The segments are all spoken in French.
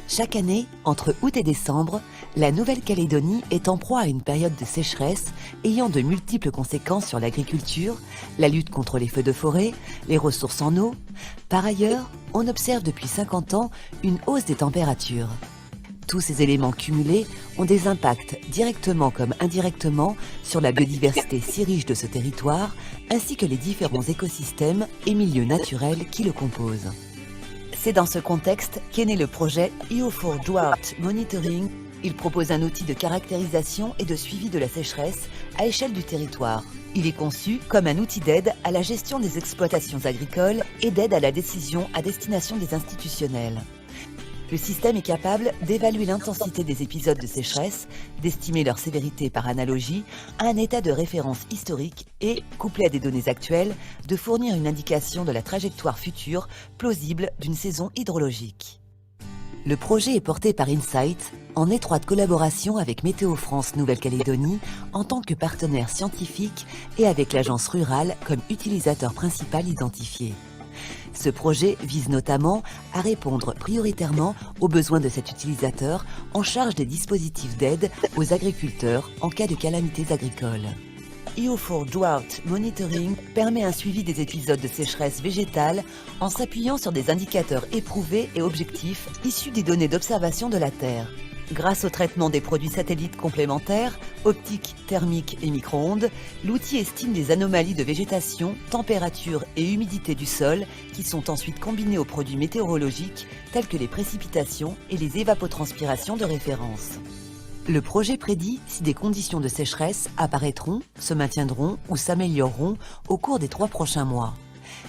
Chaque année, entre août et décembre, la Nouvelle-Calédonie est en proie à une période de sécheresse ayant de multiples conséquences sur l'agriculture, la lutte contre les feux de forêt, les ressources en eau. Par ailleurs, on observe depuis 50 ans une hausse des températures. Tous ces éléments cumulés ont des impacts directement comme indirectement sur la biodiversité si riche de ce territoire, ainsi que les différents écosystèmes et milieux naturels qui le composent. C'est dans ce contexte qu'est né le projet EU4 Drought Monitoring. Il propose un outil de caractérisation et de suivi de la sécheresse à échelle du territoire. Il est conçu comme un outil d'aide à la gestion des exploitations agricoles et d'aide à la décision à destination des institutionnels. Le système est capable d'évaluer l'intensité des épisodes de sécheresse, d'estimer leur sévérité par analogie à un état de référence historique et, couplé à des données actuelles, de fournir une indication de la trajectoire future plausible d'une saison hydrologique. Le projet est porté par Insight, en étroite collaboration avec Météo France Nouvelle-Calédonie en tant que partenaire scientifique et avec l'agence rurale comme utilisateur principal identifié. Ce projet vise notamment à répondre prioritairement aux besoins de cet utilisateur en charge des dispositifs d'aide aux agriculteurs en cas de calamités agricoles. EU4 Drought Monitoring permet un suivi des épisodes de sécheresse végétale en s'appuyant sur des indicateurs éprouvés et objectifs issus des données d'observation de la Terre. Grâce au traitement des produits satellites complémentaires, optiques, thermiques et micro-ondes, l'outil estime les anomalies de végétation, température et humidité du sol qui sont ensuite combinées aux produits météorologiques tels que les précipitations et les évapotranspirations de référence. Le projet prédit si des conditions de sécheresse apparaîtront, se maintiendront ou s'amélioreront au cours des 3 prochains mois.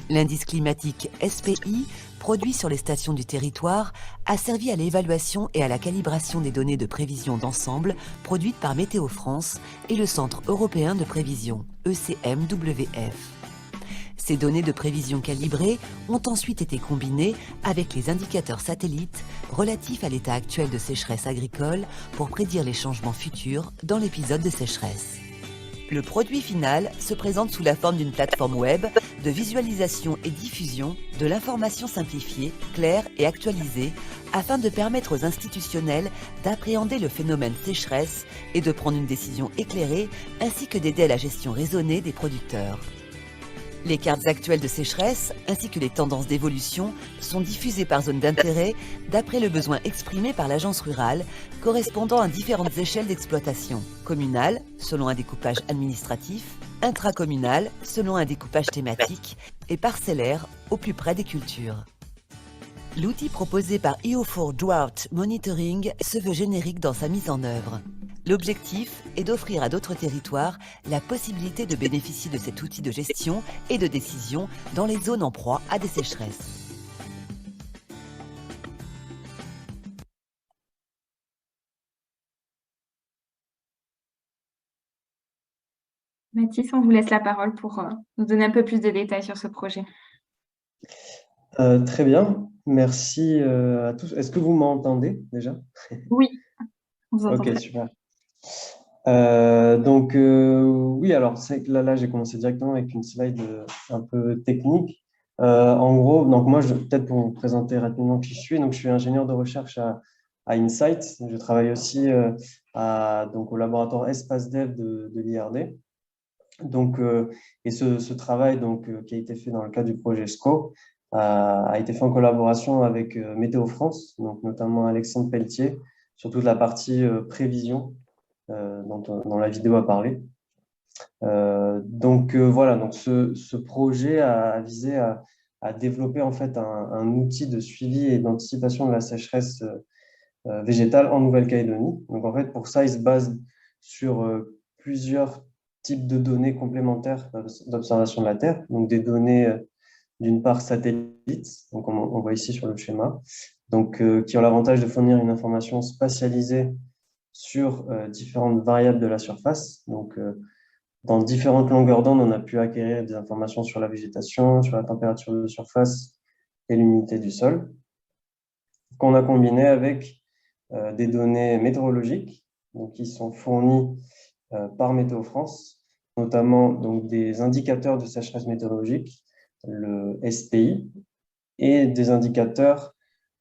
L'indice climatique SPI, produit sur les stations du territoire, a servi à l'évaluation et à la calibration des données de prévision d'ensemble produites par Météo France et le Centre européen de prévision, ECMWF. Ces données de prévision calibrées ont ensuite été combinées avec les indicateurs satellites relatifs à l'état actuel de sécheresse agricole pour prédire les changements futurs dans l'épisode de sécheresse. Le produit final se présente sous la forme d'une plateforme web de visualisation et diffusion de l'information simplifiée, claire et actualisée afin de permettre aux institutionnels d'appréhender le phénomène sécheresse et de prendre une décision éclairée ainsi que d'aider à la gestion raisonnée des producteurs. Les cartes actuelles de sécheresse ainsi que les tendances d'évolution sont diffusées par zone d'intérêt d'après le besoin exprimé par l'agence rurale, correspondant à différentes échelles d'exploitation. Communale, selon un découpage administratif, intracommunale, selon un découpage thématique, et parcellaire, au plus près des cultures. L'outil proposé par EU4 Drought Monitoring se veut générique dans sa mise en œuvre. L'objectif est d'offrir à d'autres territoires la possibilité de bénéficier de cet outil de gestion et de décision dans les zones en proie à des sécheresses. Mathis, on vous laisse la parole pour nous donner un peu plus de détails sur ce projet. Très bien, merci à tous. Est-ce que vous m'entendez déjà? Oui, on vous entend Ok, très bien. super. Oui, alors c'est que là j'ai commencé directement avec une slide un peu technique. En gros, donc moi, peut-être pour vous présenter rapidement qui je suis, donc je suis ingénieur de recherche à Insight. Je travaille aussi donc au laboratoire Espace Dev de l'IRD. Donc, et ce travail qui a été fait dans le cadre du projet SCO a été fait en collaboration avec Météo France, donc notamment Alexandre Pelletier, sur toute la partie prévision dont la vidéo a parlé. Voilà, donc ce projet a visé à développer en fait un outil de suivi et d'anticipation de la sécheresse végétale en Nouvelle-Calédonie. Donc en fait, pour ça, il se base sur plusieurs types de données complémentaires d'observation de la Terre, donc des données d'une part satellites, donc on voit ici sur le schéma, donc qui ont l'avantage de fournir une information spatialisée sur différentes variables de la surface. Donc dans différentes longueurs d'onde, on a pu acquérir des informations sur la végétation, sur la température de surface et l'humidité du sol, qu'on a combiné avec des données météorologiques donc, qui sont fournies par Météo France, notamment donc, des indicateurs de sécheresse météorologique, le SPI, et des indicateurs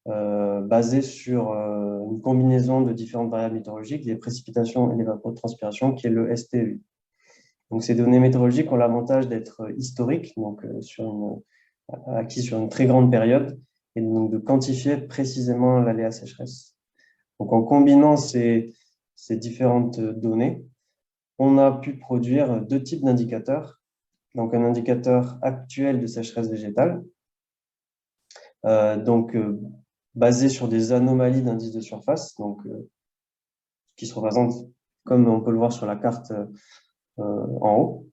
basé sur une combinaison de différentes variables météorologiques, les précipitations et l'évapotranspiration, qui est le STEI. Donc, ces données météorologiques ont l'avantage d'être historiques, donc acquis sur une très grande période, et donc de quantifier précisément l'aléa sécheresse. Donc, en combinant ces différentes données, on a pu produire deux types d'indicateurs. Donc, un indicateur actuel de sécheresse végétale, basé sur des anomalies d'indice de surface, qui se représentent comme on peut le voir sur la carte en haut,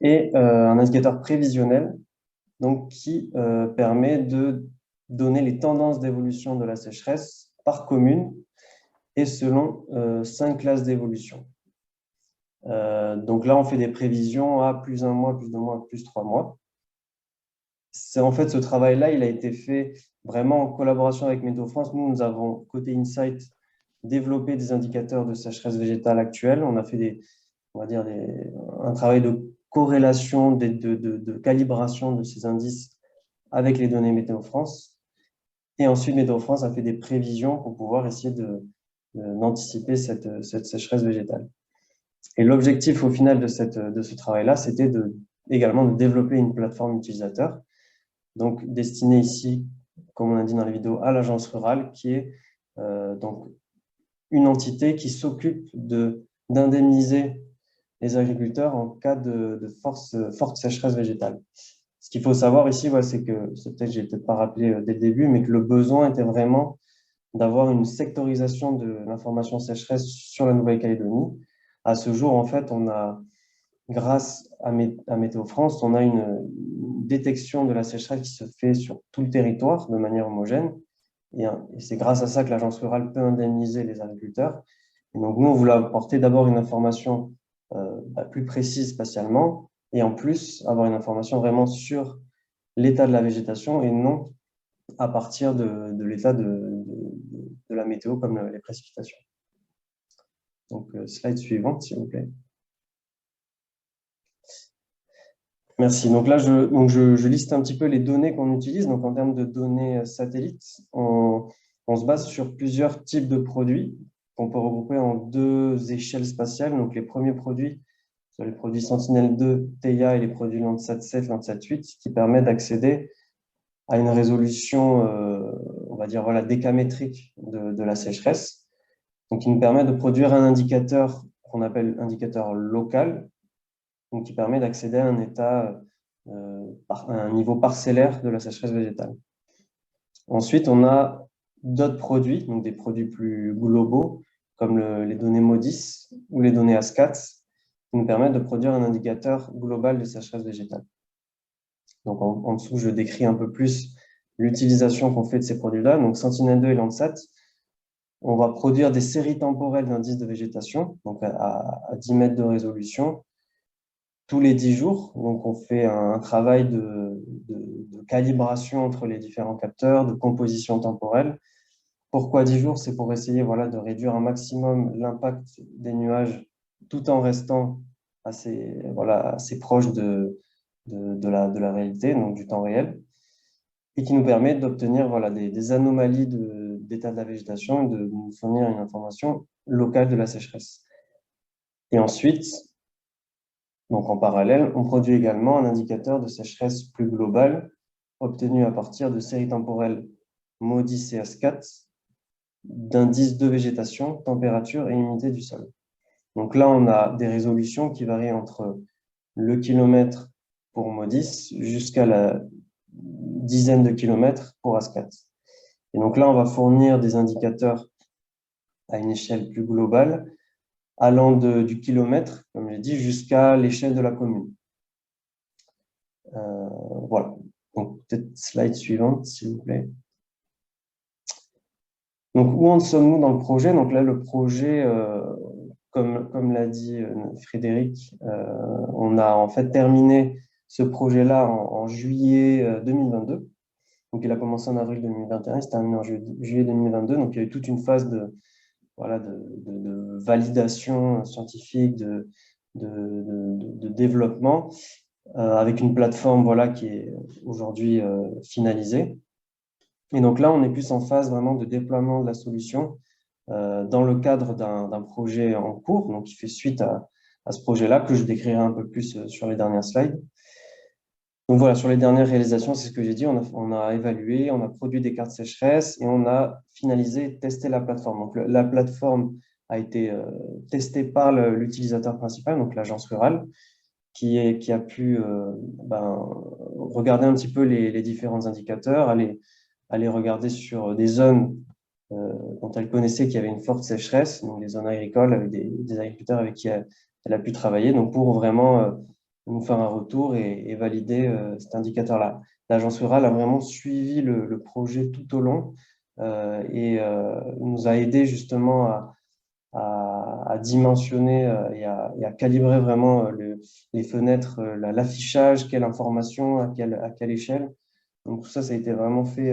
et un indicateur prévisionnel donc, qui permet de donner les tendances d'évolution de la sécheresse par commune et selon 5 classes d'évolution. Donc là, on fait des prévisions à plus 1 mois, plus 2 mois, plus 3 mois. En fait, ce travail-là, il a été fait vraiment en collaboration avec Météo France. Nous avons, côté Insight, développé des indicateurs de sécheresse végétale actuelle. On a fait un travail de corrélation, de calibration de ces indices avec les données Météo France. Et ensuite, Météo France a fait des prévisions pour pouvoir essayer d'anticiper cette sécheresse végétale. Et l'objectif au final de ce travail-là, c'était également de développer une plateforme utilisateur, donc destinée ici, comme on a dit dans la vidéo, à l'agence rurale, qui est donc une entité qui s'occupe d'indemniser les agriculteurs en cas de forte sécheresse végétale. Ce qu'il faut savoir ici, c'est que, je n'ai peut-être pas rappelé dès le début, mais que le besoin était vraiment d'avoir une sectorisation de l'information sécheresse sur la Nouvelle-Calédonie. À ce jour, en fait, grâce à Météo France, on a une détection de la sécheresse qui se fait sur tout le territoire de manière homogène. Et c'est grâce à ça que l'agence rurale peut indemniser les agriculteurs. Et donc, nous, on voulait apporter d'abord une information plus précise spatialement, et en plus, avoir une information vraiment sur l'état de la végétation et non à partir de l'état de la météo, comme les précipitations. Donc, slide suivante, s'il vous plaît. Merci. Donc là, je liste un petit peu les données qu'on utilise. Donc, en termes de données satellites, on se base sur plusieurs types de produits qu'on peut regrouper en 2 échelles spatiales. Donc, les premiers produits sont les produits Sentinel-2, Theia, et les produits Landsat 7, Landsat 8, qui permettent d'accéder à une résolution, on va dire, décamétrique de la sécheresse. Donc, qui nous permet de produire un indicateur qu'on appelle indicateur local, donc qui permet d'accéder à un état, à un niveau parcellaire de la sécheresse végétale. Ensuite, on a d'autres produits, donc des produits plus globaux, comme les données MODIS ou les données ASCAT, qui nous permettent de produire un indicateur global de sécheresse végétale. Donc, en dessous, je décris un peu plus l'utilisation qu'on fait de ces produits-là. Donc, Sentinel-2 et Landsat, on va produire des séries temporelles d'indices de végétation, donc à 10 mètres de résolution, tous les 10 jours. Donc, on fait un travail de calibration entre les différents capteurs, de composition temporelle. Pourquoi 10 jours? C'est pour essayer de réduire un maximum l'impact des nuages tout en restant assez proche de la réalité, donc du temps réel, et qui nous permet d'obtenir des anomalies d'état de la végétation et de nous fournir une information locale de la sécheresse. Et ensuite, donc en parallèle, on produit également un indicateur de sécheresse plus global obtenu à partir de séries temporelles MODIS et ASCAT d'indices de végétation, température et humidité du sol. Donc là, on a des résolutions qui varient entre le kilomètre pour MODIS jusqu'à la dizaine de kilomètres pour ASCAT. Et donc là, on va fournir des indicateurs à une échelle plus globale, allant du kilomètre, comme j'ai dit, jusqu'à l'échelle de la commune. Voilà. Donc, peut-être slide suivante, s'il vous plaît. Donc, où en sommes-nous dans le projet? Donc là, le projet, comme l'a dit Frédéric, on a en fait terminé ce projet-là en juillet 2022. Donc, il a commencé en avril 2021, il s'est terminé en juillet 2022. Donc, il y a eu toute une phase de validation scientifique, de développement, avec une plateforme qui est aujourd'hui finalisée. Et donc là, on est plus en phase vraiment de déploiement de la solution dans le cadre d'un projet en cours, donc qui fait suite à ce projet-là, que je décrirai un peu plus sur les dernières slides. Donc voilà, sur les dernières réalisations, c'est ce que j'ai dit, on a évalué, on a produit des cartes sécheresse et on a finalisé, testé la plateforme. Donc la plateforme a été testée par l'utilisateur principal, donc l'agence rurale, qui a pu regarder un petit peu les différents indicateurs, aller regarder sur des zones dont elle connaissait qu'il y avait une forte sécheresse, donc des zones agricoles avec des agriculteurs avec qui elle a pu travailler, donc pour vraiment nous faire un retour et valider cet indicateur-là. L'agence rurale a vraiment suivi le projet tout au long et nous a aidé justement à dimensionner et à calibrer vraiment les fenêtres, l'affichage, quelle information, à quelle échelle. Donc tout ça, ça a été vraiment fait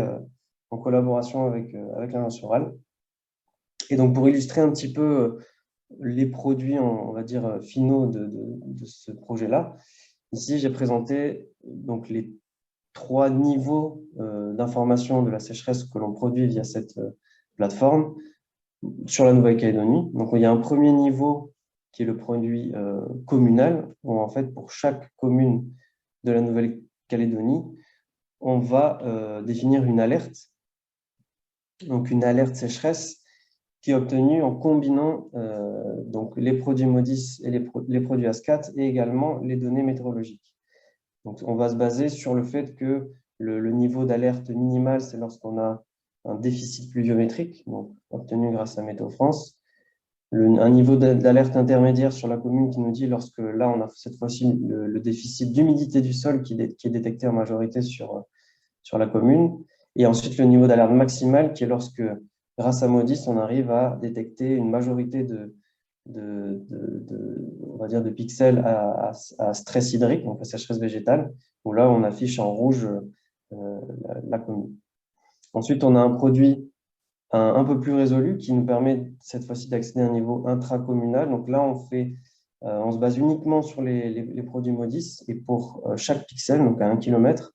en collaboration avec l'agence rurale. Et donc pour illustrer un petit peu les produits, on va dire, finaux de ce projet-là, ici j'ai présenté donc, les 3 niveaux d'information de la sécheresse que l'on produit via cette plateforme sur la Nouvelle-Calédonie. Donc, il y a un premier niveau qui est le produit communal, où en fait, pour chaque commune de la Nouvelle-Calédonie, on va définir une alerte, donc une alerte sécheresse qui est obtenue en combinant donc les produits MODIS et les produits ASCAT et également les données météorologiques. Donc, on va se baser sur le fait que le niveau d'alerte minimal, c'est lorsqu'on a un déficit pluviométrique, donc obtenu grâce à Météo France. Un niveau d'alerte intermédiaire sur la commune qui nous dit lorsque là, on a cette fois-ci le déficit d'humidité du sol qui est détecté en majorité sur la commune. Et ensuite, le niveau d'alerte maximal qui est lorsque, grâce à MODIS, on arrive à détecter une majorité on va dire de pixels à stress hydrique, donc la sécheresse végétale, où là, on affiche en rouge la commune. Ensuite, on a un produit un peu plus résolu qui nous permet cette fois-ci d'accéder à un niveau intracommunal. Donc là, on se base uniquement sur les produits MODIS et pour chaque pixel, donc à 1 km,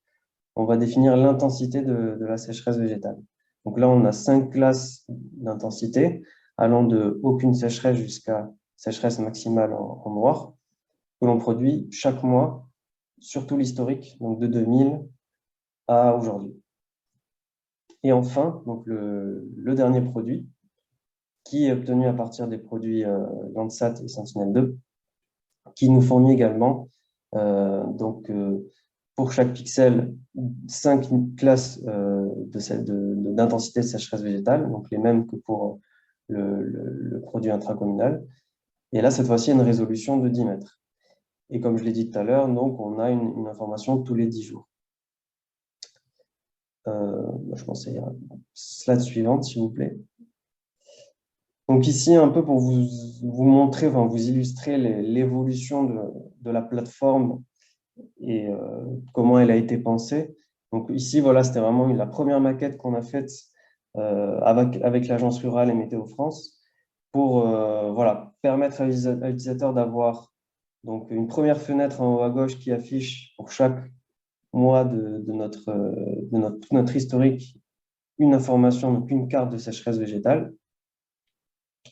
on va définir l'intensité de la sécheresse végétale. Donc là, on a 5 classes d'intensité allant de aucune sécheresse jusqu'à sécheresse maximale en noir que l'on produit chaque mois sur tout l'historique, donc de 2000 à aujourd'hui. Et enfin, donc le dernier produit, qui est obtenu à partir des produits Landsat et Sentinel-2, qui nous fournit également pour chaque pixel 5 classes d'intensité de sécheresse végétale, donc les mêmes que pour le produit intracommunal. Et là, cette fois-ci, une résolution de 10 mètres. Et comme je l'ai dit tout à l'heure, donc on a une information tous les 10 jours. Je pense à la slide suivante, s'il vous plaît. Donc ici, un peu pour vous montrer, enfin, vous illustrer l'évolution de la plateforme et comment elle a été pensée. Donc ici, voilà, c'était vraiment la première maquette qu'on a faite avec l'agence rurale et Météo France pour voilà, permettre à l'utilisateur d'avoir donc une première fenêtre en haut à gauche qui affiche pour chaque mois de notre historique une information, donc une carte de sécheresse végétale.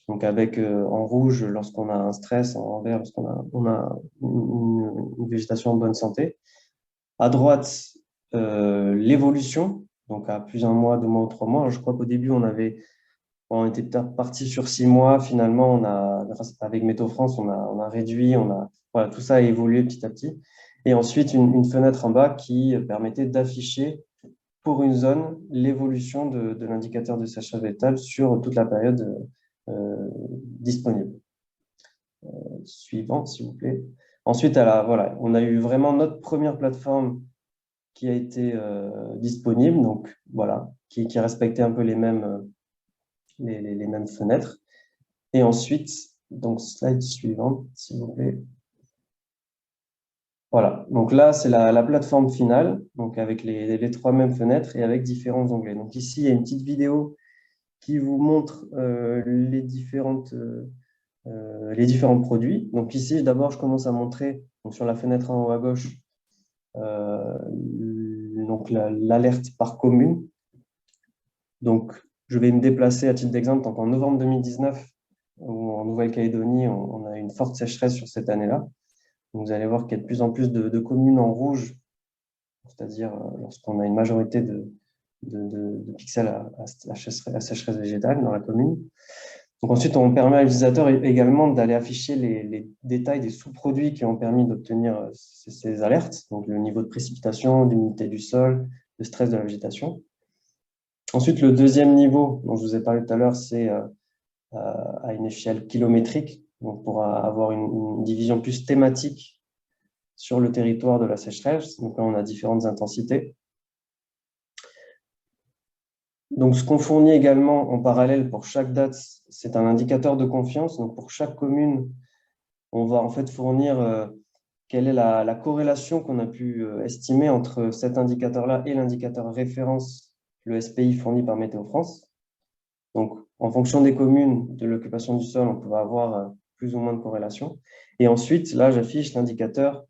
Donc avec en rouge lorsqu'on a un stress, en vert lorsqu'on a une végétation en bonne santé. À droite, l'évolution, donc à plus un mois, 2 mois ou 3 mois. Alors, je crois qu'au début, on était peut-être parti sur 6 mois. Finalement, avec Météo France, on a réduit, voilà, tout ça a évolué petit à petit. Et ensuite, une fenêtre en bas qui permettait d'afficher pour une zone l'évolution de l'indicateur de sécheresse végétale sur toute la période disponible. Suivante, s'il vous plaît. Ensuite, voilà, on a eu vraiment notre première plateforme qui a été disponible, donc voilà, qui respectait un peu les mêmes fenêtres. Et ensuite, donc slide suivante, s'il vous plaît. Voilà, donc là, c'est la plateforme finale, donc avec les 3 mêmes fenêtres et avec différents onglets. Donc ici, il y a une petite vidéo qui vous montre les différents produits. Donc ici, d'abord, je commence à montrer donc sur la fenêtre en haut à gauche donc l'alerte par commune. Donc, je vais me déplacer à titre d'exemple. Donc, en novembre 2019, où en Nouvelle-Calédonie, on a une forte sécheresse sur cette année-là. Vous allez voir qu'il y a de plus en plus de communes en rouge, c'est-à-dire lorsqu'on a une majorité de pixels à sécheresse végétale dans la commune. Donc ensuite, on permet à l'utilisateur également d'aller afficher les détails des sous-produits qui ont permis d'obtenir ces alertes, donc le niveau de précipitation, d'humidité du sol, de stress de la végétation. Ensuite, le deuxième niveau dont je vous ai parlé tout à l'heure, c'est à une échelle kilométrique, donc pour avoir une division plus thématique sur le territoire de la sécheresse. Donc là, on a différentes intensités. Donc, ce qu'on fournit également en parallèle pour chaque date, c'est un indicateur de confiance. Donc, pour chaque commune, on va en fait fournir quelle est la corrélation qu'on a pu estimer entre cet indicateur-là et l'indicateur référence, le SPI fourni par Météo France. Donc, en fonction des communes, de l'occupation du sol, on peut avoir plus ou moins de corrélation. Et ensuite, là, j'affiche l'indicateur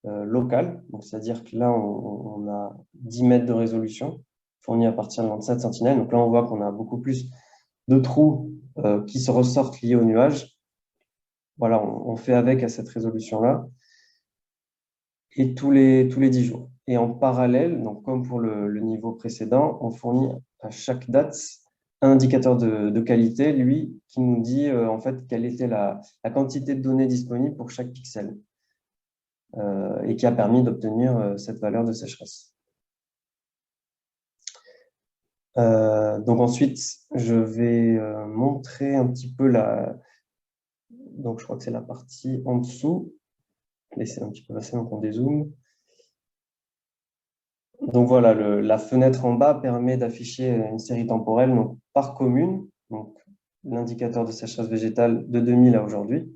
local. Donc, c'est-à-dire que là, on a 10 mètres de résolution fourni à partir de Landsat Sentinel. Donc là, on voit qu'on a beaucoup plus de trous qui se ressortent liés au nuage. Voilà, on fait avec à cette résolution-là. Et tous les 10 jours. Et en parallèle, donc comme pour le niveau précédent, on fournit à chaque date un indicateur de qualité, lui, qui nous dit en fait quelle était la quantité de données disponibles pour chaque pixel et qui a permis d'obtenir cette valeur de sécheresse. Donc ensuite, je vais montrer un petit peu donc je crois que c'est la partie en dessous. Laissez un petit peu passer, donc on dézoome. Donc voilà, la fenêtre en bas permet d'afficher une série temporelle donc, par commune, donc l'indicateur de sécheresse végétale de 2000 à aujourd'hui,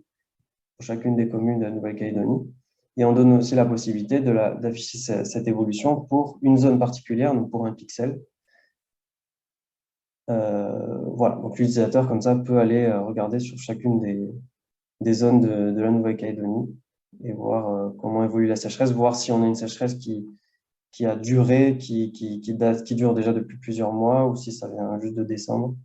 pour chacune des communes de la Nouvelle-Calédonie. Et on donne aussi la possibilité d'afficher cette évolution pour une zone particulière, donc pour un pixel. Voilà, donc l'utilisateur comme ça peut aller regarder sur chacune des zones de la Nouvelle-Calédonie et voir comment évolue la sécheresse, voir si on a une sécheresse qui a duré, qui dure déjà depuis plusieurs mois, ou si ça vient juste de descendre.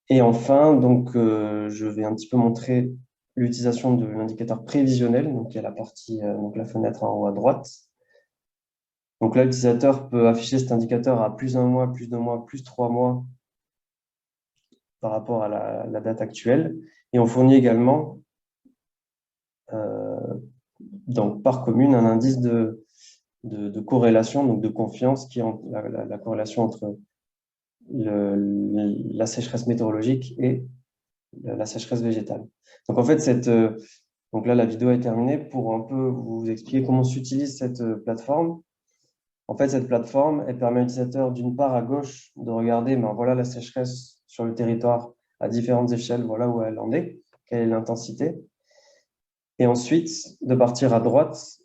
Et enfin, donc, je vais un petit peu montrer l'utilisation de l'indicateur prévisionnel, donc il y a la partie, donc la fenêtre en haut à droite. Donc là, l'utilisateur peut afficher cet indicateur à plus 1 mois, plus 2 mois, plus 3 mois par rapport à la date actuelle. Et on fournit également, donc par commune, un indice de corrélation, donc de confiance, qui est la corrélation entre la sécheresse météorologique et la sécheresse végétale. Donc en fait, donc là la vidéo est terminée pour un peu vous expliquer comment s'utilise cette plateforme. En fait, cette plateforme, elle permet à l'utilisateur d'une part à gauche de regarder, ben voilà la sécheresse sur le territoire à différentes échelles, voilà où elle en est, quelle est l'intensité. Et ensuite, de partir à droite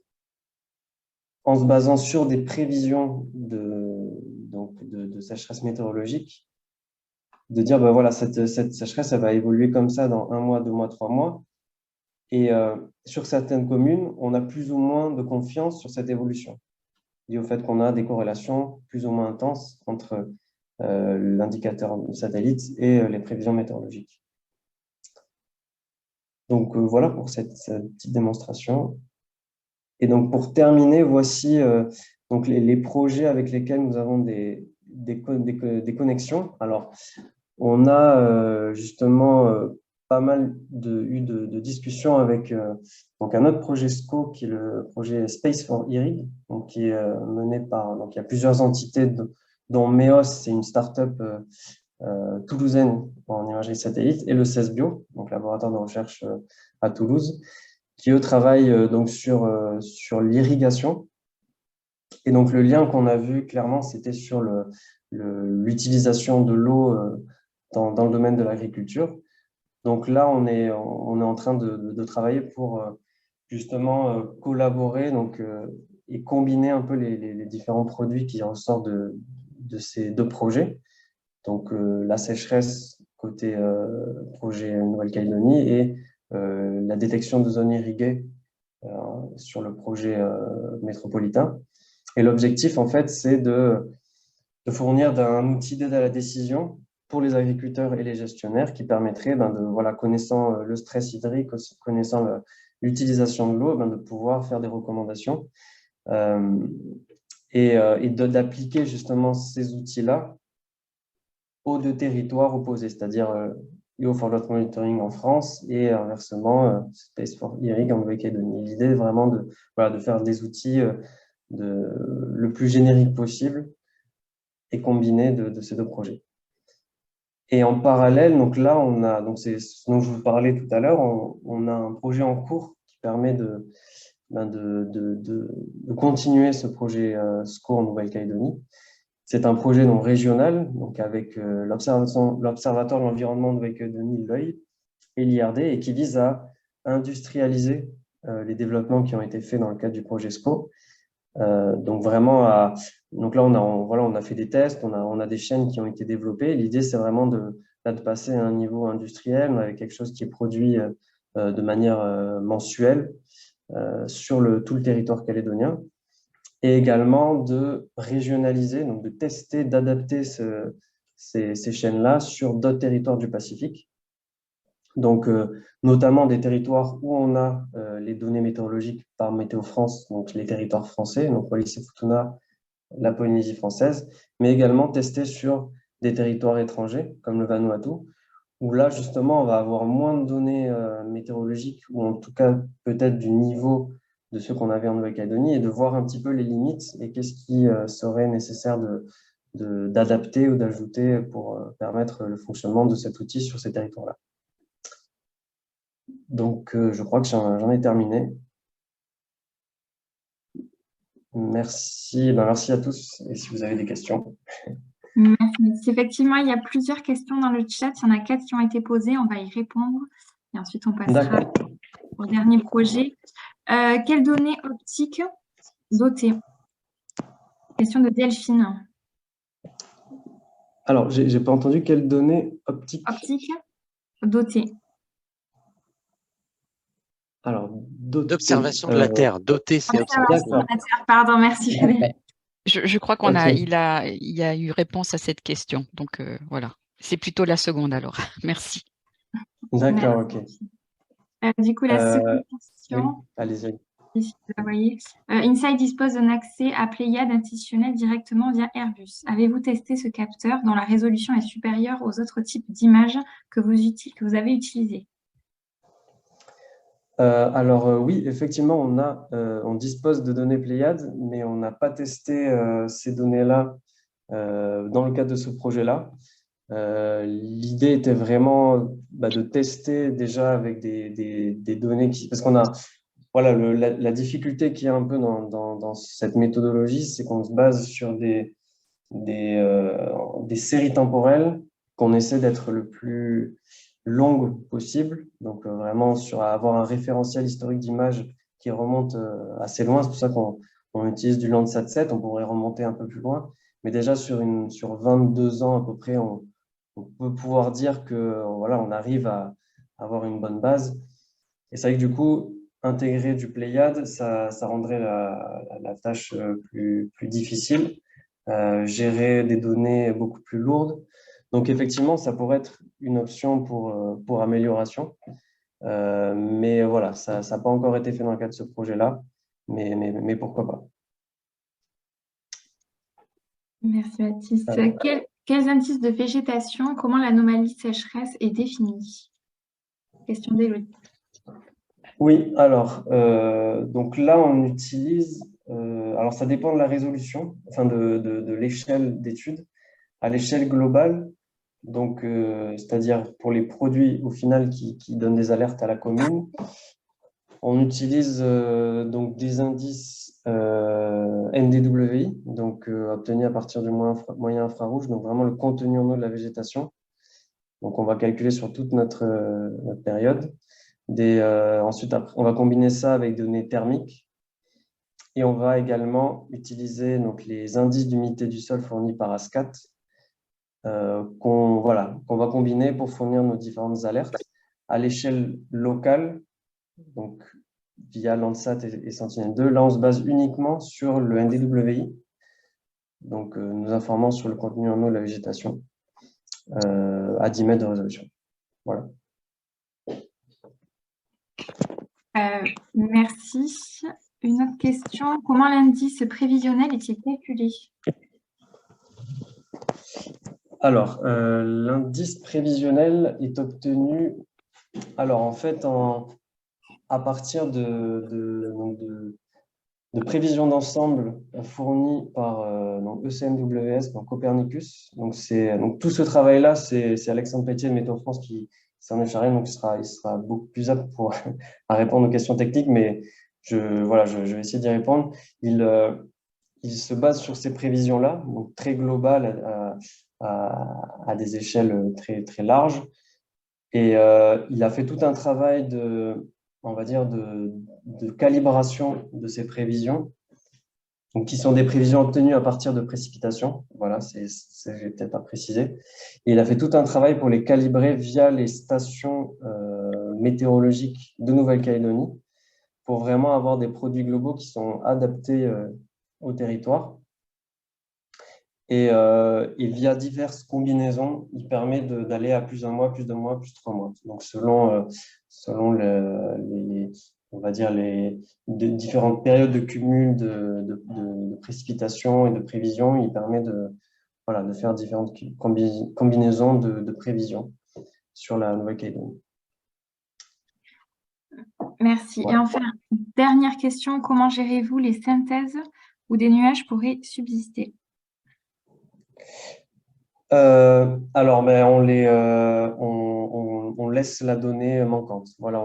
en se basant sur des prévisions de sécheresse météorologique, de dire, ben voilà, cette sécheresse, elle va évoluer comme ça dans 1 mois, 2 mois, 3 mois. Et sur certaines communes, on a plus ou moins de confiance sur cette évolution, lié au fait qu'on a des corrélations plus ou moins intenses entre l'indicateur satellite et les prévisions météorologiques. Donc voilà pour cette petite démonstration. Et donc pour terminer, voici donc les projets avec lesquels nous avons des connexions. Alors, on a justement pas mal eu de discussions avec donc un autre projet SCO qui est le projet Space for IRIG, donc qui est mené par, donc il y a plusieurs entités dont MEOS, c'est une start-up toulousaine en imagerie satellite, et le CESBio, donc laboratoire de recherche à Toulouse, qui eux travaillent donc sur l'irrigation. Et donc le lien qu'on a vu clairement, c'était sur l'utilisation de l'eau dans le domaine de l'agriculture. Donc là, on est en train de travailler pour justement collaborer et combiner un peu les différents produits qui ressortent de ces deux projets. Donc la sécheresse côté projet Nouvelle-Calédonie et la détection de zones irriguées sur le projet métropolitain. Et l'objectif, en fait, c'est de fournir d'un outil d'aide à la décision pour les agriculteurs et les gestionnaires qui permettrait, connaissant le stress hydrique, aussi connaissant l'utilisation de l'eau, de pouvoir faire des recommandations et d'appliquer justement ces outils-là aux deux territoires opposés, c'est-à-dire EU4Lot Monitoring en France et inversement Space for IRIG en Nouvelle-Calédonie. L'idée est vraiment de faire des outils le plus générique possible et combinés de ces deux projets. Et en parallèle, donc là, c'est ce dont je vous parlais tout à l'heure, on a un projet en cours qui permet de continuer ce projet SCO en Nouvelle-Calédonie. C'est un projet donc régional, donc avec l'Observatoire de l'environnement de Nouvelle-Calédonie, l'OEI, et l'IRD, et qui vise à industrialiser les développements qui ont été faits dans le cadre du projet SCO. Donc vraiment, donc là on a fait des tests, on a des chaînes qui ont été développées. L'idée c'est vraiment de passer à un niveau industriel avec quelque chose qui est produit de manière mensuelle sur tout le territoire calédonien, et également de régionaliser, donc de tester, d'adapter ces chaînes-là sur d'autres territoires du Pacifique. Donc, notamment des territoires où on a les données météorologiques par Météo France, donc les territoires français, donc Wallis et Futuna, la Polynésie française, mais également tester sur des territoires étrangers, comme le Vanuatu, où là, justement, on va avoir moins de données météorologiques, ou en tout cas peut-être du niveau de ceux qu'on avait en Nouvelle-Calédonie, et de voir un petit peu les limites et qu'est-ce qui serait nécessaire d'adapter ou d'ajouter pour permettre le fonctionnement de cet outil sur ces territoires-là. Donc, je crois que j'en ai terminé. Merci, merci à tous, et si vous avez des questions. Merci. Effectivement, il y a plusieurs questions dans le chat. Il y en a 4 qui ont été posées. On va y répondre. Et ensuite, on passera au dernier projet. Quelles données optiques dotées? Question de Delphine. Alors, j'ai pas entendu quelles données optiques. Optiques dotées. Alors, d'observation de la Terre. Doté, c'est observation de la Terre. Pardon, merci. Je crois il y a eu réponse à cette question. Donc, voilà. C'est plutôt la seconde, alors. Merci. D'accord, ok. Du coup, la seconde question. Oui, allez-y. Si vous la voyez. InSight dispose d'un accès à Pléiades institutionnel directement via Airbus. Avez-vous testé ce capteur dont la résolution est supérieure aux autres types d'images que vous avez utilisés? Alors oui, effectivement, on dispose de données Pléiades, mais on n'a pas testé ces données-là dans le cadre de ce projet-là. L'idée était vraiment de tester déjà avec des données parce qu'on a la difficulté qu'il y a un peu dans cette méthodologie, c'est qu'on se base sur des séries temporelles qu'on essaie d'être le plus longue possible, donc vraiment avoir un référentiel historique d'image qui remonte assez loin. C'est pour ça qu'on utilise du Landsat 7, on pourrait remonter un peu plus loin, mais déjà sur 22 ans à peu près, on peut pouvoir dire que on arrive à avoir une bonne base. Et c'est vrai que du coup, intégrer du Pléiade, ça rendrait la tâche plus difficile, gérer des données beaucoup plus lourdes. Donc effectivement, ça pourrait être une option pour amélioration. Mais voilà, ça n'a pas encore été fait dans le cadre de ce projet-là, mais pourquoi pas. Merci Baptiste. Quels indices de végétation, comment l'anomalie sécheresse est définie? Question d'Élodie. Oui, alors, donc là, on utilise, alors ça dépend de la résolution, enfin de l'échelle d'étude. À l'échelle globale, donc c'est-à-dire pour les produits au final qui donnent des alertes à la commune, on utilise donc des indices NDWI, donc obtenus à partir du moyen infrarouge, donc vraiment le contenu en eau de la végétation. Donc on va calculer sur toute notre période. Ensuite, on va combiner ça avec des données thermiques et on va également utiliser donc, les indices d'humidité du sol fournis par ASCAT qu'on va combiner pour fournir nos différentes alertes à l'échelle locale, donc via Landsat et Sentinel-2. Là, on se base uniquement sur le NDWI donc nous informant sur le contenu en eau de la végétation à 10 mètres de résolution. Voilà. Merci. Une autre question. Comment l'indice prévisionnel est-il calculé? Alors, l'indice prévisionnel est obtenu, alors en fait, à partir de prévisions d'ensemble fournies par ECMWS, donc Copernicus. Donc tout ce travail-là, c'est Alexandre Pétier de Météo France qui s'en est chargé, donc il sera beaucoup plus apte à répondre aux questions techniques, mais je vais essayer d'y répondre. Il se base sur ces prévisions-là, donc très globales à des échelles très, très larges. Et il a fait tout un travail on va dire, de calibration de ces prévisions, donc qui sont des prévisions obtenues à partir de précipitations. Voilà, j'ai peut-être à préciser. Et il a fait tout un travail pour les calibrer via les stations météorologiques de Nouvelle-Calédonie pour vraiment avoir des produits globaux qui sont adaptés au territoire. Et via diverses combinaisons, il permet d'aller à plus 1 mois, plus 2 mois, plus 3 mois. Donc, selon on va dire les différentes périodes de cumul de précipitations et de prévisions, il permet de faire différentes combinaisons de prévisions sur la Nouvelle-Calédonie. Merci. Voilà. Et enfin, dernière question. Comment gérez-vous les synthèses où des nuages pourraient subsister? Alors, on laisse la donnée manquante. Voilà,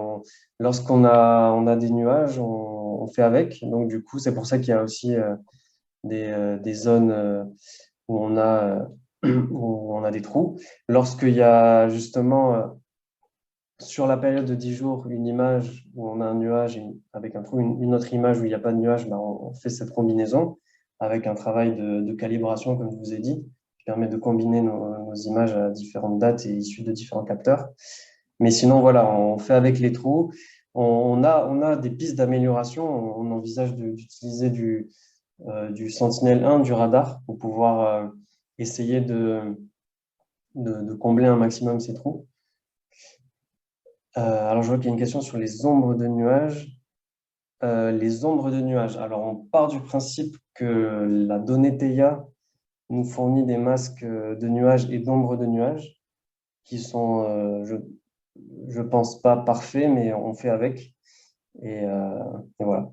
lorsqu'on a des nuages, on fait avec. Donc, du coup, c'est pour ça qu'il y a aussi des zones où on a, où on a des trous. Lorsqu'il y a justement, sur la période de 10 jours, une image où on a un nuage avec un trou, une autre image où il n'y a pas de nuage, on fait cette combinaison avec un travail de calibration, comme je vous ai dit, permet de combiner nos images à différentes dates et issues de différents capteurs. Mais sinon, voilà, on fait avec les trous. On a des pistes d'amélioration. On envisage d'utiliser du Sentinel-1, du radar, pour pouvoir essayer de combler un maximum ces trous. Alors, je vois qu'il y a une question sur les ombres de nuages. Les ombres de nuages. Alors, on part du principe que la donnée TEIA nous fournit des masques de nuages et d'ombres de nuages qui sont, je pense pas parfaits, mais on fait avec. Et voilà.